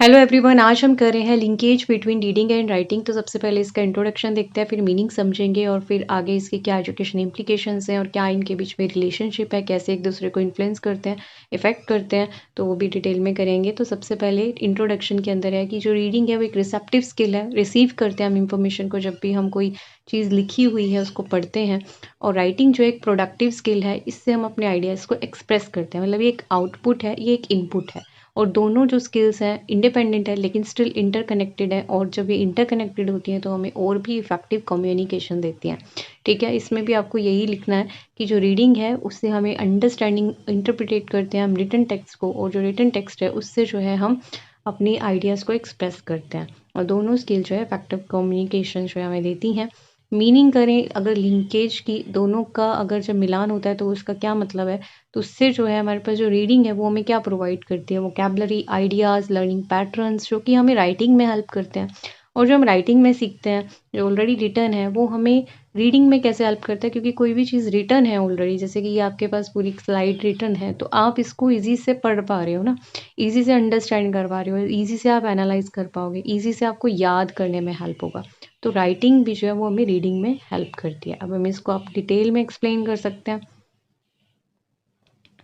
Hello everyone, आज हम कर रहे हैं linkage between reading and writing. तो सबसे पहले इसका इंट्रोडक्शन देखते हैं, फिर मीनिंग समझेंगे और फिर आगे इसके क्या एजुकेशन इम्प्लीकेशंस हैं और क्या इनके बीच में रिलेशनशिप है, कैसे एक दूसरे को इन्फ्लुएंस करते हैं, इफेक्ट करते हैं, तो वो भी डिटेल में करेंगे। तो सबसे पहले इंट्रोडक्शन के अंदर है कि जो रीडिंग है वो एक रिसेप्टिव स्किल है। रिसीव करते हैं हम इंफॉर्मेशन को, जब भी हम कोई चीज़ लिखी हुई है उसको पढ़ते हैं। और राइटिंग जो एक प्रोडक्टिव स्किल है, इससे हम अपने आइडियाज़ को एक्सप्रेस करते हैं। मतलब ये एक आउटपुट है, ये एक इनपुट है। और दोनों जो स्किल्स हैं इंडिपेंडेंट है लेकिन स्टिल इंटरकनेक्टेड है, और जब ये इंटरकनेक्टेड होती हैं तो हमें और भी इफेक्टिव कम्युनिकेशन देती हैं। ठीक है, इसमें भी आपको यही लिखना है कि जो रीडिंग है उससे हमें अंडरस्टैंडिंग इंटरप्रिटेट करते हैं हम रिटन टेक्स्ट को, और जो रिटन टेक्स्ट है उससे जो है हम अपनी आइडियाज़ को एक्सप्रेस करते हैं। और दोनों स्किल जो है इफेक्टिव कम्युनिकेशन जो है हमें देती हैं। मीनिंग करें अगर लिंकेज की, दोनों का अगर जब मिलान होता है तो उसका क्या मतलब है, तो उससे जो है हमारे पास जो रीडिंग है वो हमें क्या प्रोवाइड करती है, वोकैबुलरी, आइडियाज़, लर्निंग पैटर्न्स जो कि हमें राइटिंग में हेल्प करते हैं। और जो हम राइटिंग में सीखते हैं जो ऑलरेडी रिटन है वो हमें रीडिंग में कैसे हेल्प करता है, क्योंकि कोई भी चीज़ रिटन है ऑलरेडी, जैसे कि ये आपके पास पूरी स्लाइड रिटन है तो आप इसको ईजी से पढ़ पा रहे हो ना, ईजी से अंडरस्टैंड कर पा रहे हो, ईजी से आप एनालाइज कर पाओगे, ईजी से आपको याद करने में हेल्प होगा। तो राइटिंग भी जो है वो हमें रीडिंग में हेल्प करती है। अब हम इसको आप डिटेल में एक्सप्लेन कर सकते हैं।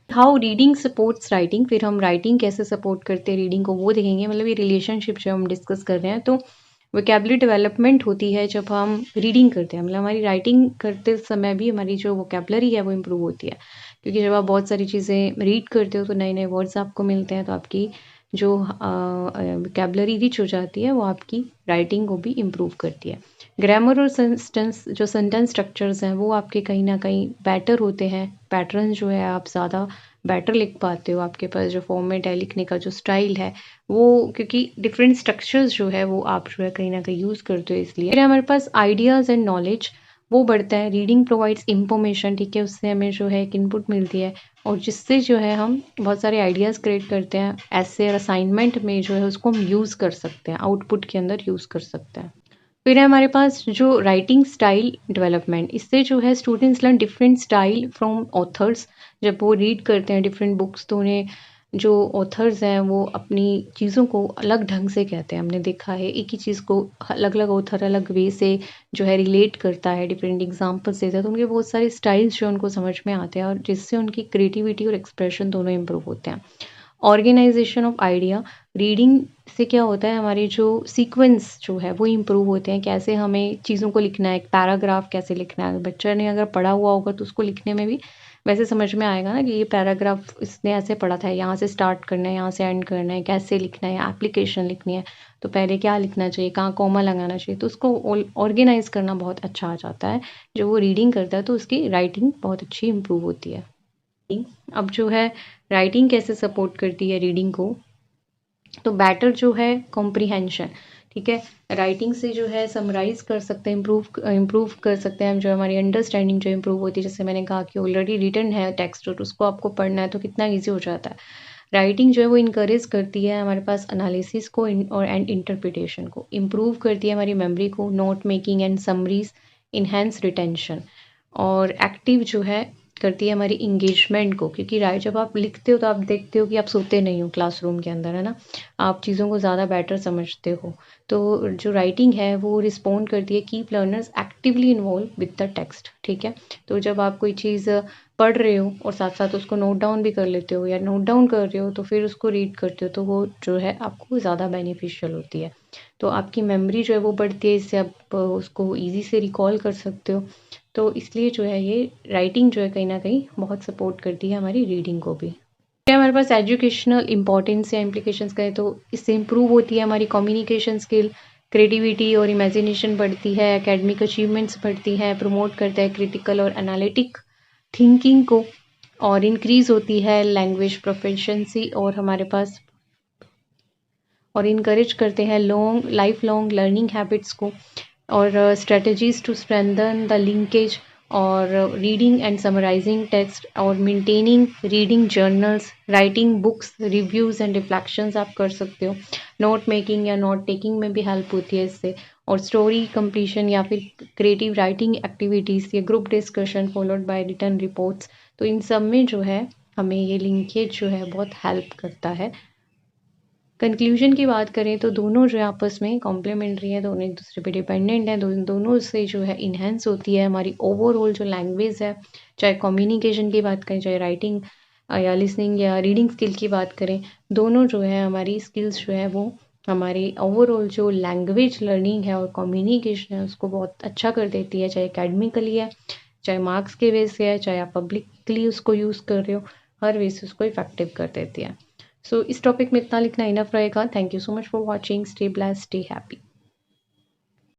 हाउ रीडिंग सपोर्ट्स राइटिंग, फिर हम राइटिंग कैसे सपोर्ट करते हैं रीडिंग को वो देखेंगे। मतलब ये रिलेशनशिप जो हम डिस्कस कर रहे हैं, तो वोकैबुलरी डेवलपमेंट होती है जब हम रीडिंग करते हैं। मतलब हमारी राइटिंग करते समय भी हमारी जो वोकैबुलरी है वो इम्प्रूव होती है, क्योंकि जब आप बहुत सारी चीज़ें रीड करते हो तो नए नए वर्ड्स आपको मिलते हैं, तो आपकी जो वोकैबुलरी रिच हो जाती है वो आपकी राइटिंग को भी इम्प्रूव करती है। ग्रामर और सेंटेंस जो सेंटेंस स्ट्रक्चर्स हैं वो आपके कहीं ना कहीं बेटर होते हैं। पैटर्न जो है आप ज़्यादा बेटर लिख पाते हो, आपके पास जो फॉर्मेट है लिखने का, जो स्टाइल है वो, क्योंकि डिफरेंट स्ट्रक्चर्स जो है वो आप जो है कहीं ना कहीं यूज़ करते हो, इसलिए फिर हमारे पास आइडियाज़ एंड नॉलेज वो बढ़ता है। रीडिंग प्रोवाइड्स इंफॉर्मेशन, ठीक है, उससे हमें जो है एक इनपुट मिलती है, और जिससे जो है हम बहुत सारे आइडियाज़ क्रिएट करते हैं। ऐसे और असाइनमेंट में जो है उसको हम यूज़ कर सकते हैं, आउटपुट के अंदर यूज़ कर सकते हैं। फिर है हमारे पास जो राइटिंग स्टाइल डेवलपमेंट, इससे जो है students learn different style from authors. जब वो रीड करते हैं डिफरेंट बुक्स तो उन्हें जो ऑथर्स हैं वो अपनी चीज़ों को अलग ढंग से कहते हैं। हमने देखा है एक ही चीज़ को अलग अलग ऑथर अलग वे से जो है रिलेट करता है, डिफरेंट एग्जाम्पल्स देता है, तो उनके बहुत सारे स्टाइल्स जो उनको समझ में आते हैं, और जिससे उनकी क्रिएटिविटी और एक्सप्रेशन दोनों इम्प्रूव होते हैं। ऑर्गेनाइजेशन ऑफ आइडिया, रीडिंग से क्या होता है हमारे जो सीक्वेंस जो है वो इम्प्रूव होते हैं। कैसे हमें चीज़ों को लिखना है, एक पैराग्राफ कैसे लिखना है, बच्चा ने अगर पढ़ा हुआ होगा तो उसको लिखने में भी वैसे समझ में आएगा ना कि ये पैराग्राफ इसने ऐसे पढ़ा था, यहाँ से स्टार्ट करना है, यहाँ से एंड करना है, कैसे लिखना है, एप्लीकेशन लिखनी है तो पहले क्या लिखना चाहिए, कहाँ कॉमा लगाना चाहिए, तो उसको ऑर्गेनाइज करना बहुत अच्छा आ जाता है। जो वो रीडिंग करता है तो उसकी राइटिंग बहुत अच्छी इम्प्रूव होती है। अब जो है राइटिंग कैसे सपोर्ट करती है रीडिंग को, तो बेटर जो है कॉम्प्रिहेंशन, ठीक है, राइटिंग से जो है समराइज कर सकते हैं, इम्प्रूव कर सकते हैं हम, जो हमारी अंडरस्टैंडिंग जो इम्प्रूव होती है। जैसे मैंने कहा कि ऑलरेडी रिटन है टेक्स्ट और उसको आपको पढ़ना है तो कितना ईजी हो जाता है। राइटिंग जो है वो इनकरेज करती है हमारे पास एनालिसिस को और एंड इंटरप्रिटेशन को, इम्प्रूव करती है हमारी मेमोरी को, note making and summaries, enhance retention, और एक्टिव जो है करती है हमारी इंगेजमेंट को, क्योंकि राइट जब आप लिखते हो तो आप देखते हो कि आप सोते नहीं हो क्लासरूम के अंदर, है ना, आप चीज़ों को ज़्यादा बेटर समझते हो। तो जो राइटिंग है वो रिस्पॉन्ड करती है, keep learners actively involve with the text, ठीक है। तो जब आप कोई चीज़ पढ़ रहे हो और साथ साथ उसको नोट डाउन भी कर लेते हो, या नोट डाउन कर रहे हो तो फिर उसको रीड करते हो, तो वो जो है आपको ज़्यादा बेनिफिशियल होती है। तो आपकी मेमोरी जो है वो बढ़ती है, इससे आप उसको ईजी से रिकॉल कर सकते हो। तो इसलिए जो है ये राइटिंग जो है कहीं ना कहीं बहुत सपोर्ट करती है हमारी रीडिंग को भी। फिर हमारे पास एजुकेशनल इंपॉर्टेंस या इम्प्लीकेशंस कहें तो इससे इम्प्रूव होती है हमारी कम्युनिकेशन स्किल, क्रिएटिविटी और इमेजिनेशन बढ़ती है, एकेडमिक अचीवमेंट्स बढ़ती हैं, प्रमोट करता है क्रिटिकल और एनालिटिक थिंकिंग को, और इंक्रीज होती है लैंग्वेज प्रोफिशिएंसी, और हमारे पास और इनकरेज करते हैं लाइफ लॉन्ग लर्निंग हैबिट्स को, और strategies to strengthen the linkage, और रीडिंग एंड समराइजिंग टेक्स्ट, और maintaining reading journals, writing books, reviews and reflections आप कर सकते हो। नोट मेकिंग या नोट टेकिंग में भी हेल्प होती है इससे, और स्टोरी कंप्लीशन या फिर क्रिएटिव राइटिंग एक्टिविटीज़ या group discussion followed by return reports, तो इन सब में जो है हमें ये लिंकेज जो है बहुत हेल्प करता है। कंक्लूजन की बात करें तो दोनों जो है आपस में कॉम्प्लीमेंट्री है, दोनों एक दूसरे पे डिपेंडेंट हैं, दोनों से जो है इन्हेंस होती है हमारी ओवरऑल जो लैंग्वेज है, चाहे कम्युनिकेशन की बात करें, चाहे राइटिंग या लिसनिंग या रीडिंग स्किल की बात करें, दोनों जो है हमारी स्किल्स जो है वो हमारी ओवरऑल जो लैंग्वेज लर्निंग है और कम्युनिकेशन है उसको बहुत अच्छा कर देती है, चाहे एकेडमिकली है, चाहे मार्क्स के वे से है, चाहे आप पब्लिकली उसको यूज़ कर रहे हो, हर वे से उसको इफेक्टिव कर देती है। सो इस टॉपिक में इतना लिखना इनफ रहेगा। Thank you so much for watching. Stay blessed, stay happy.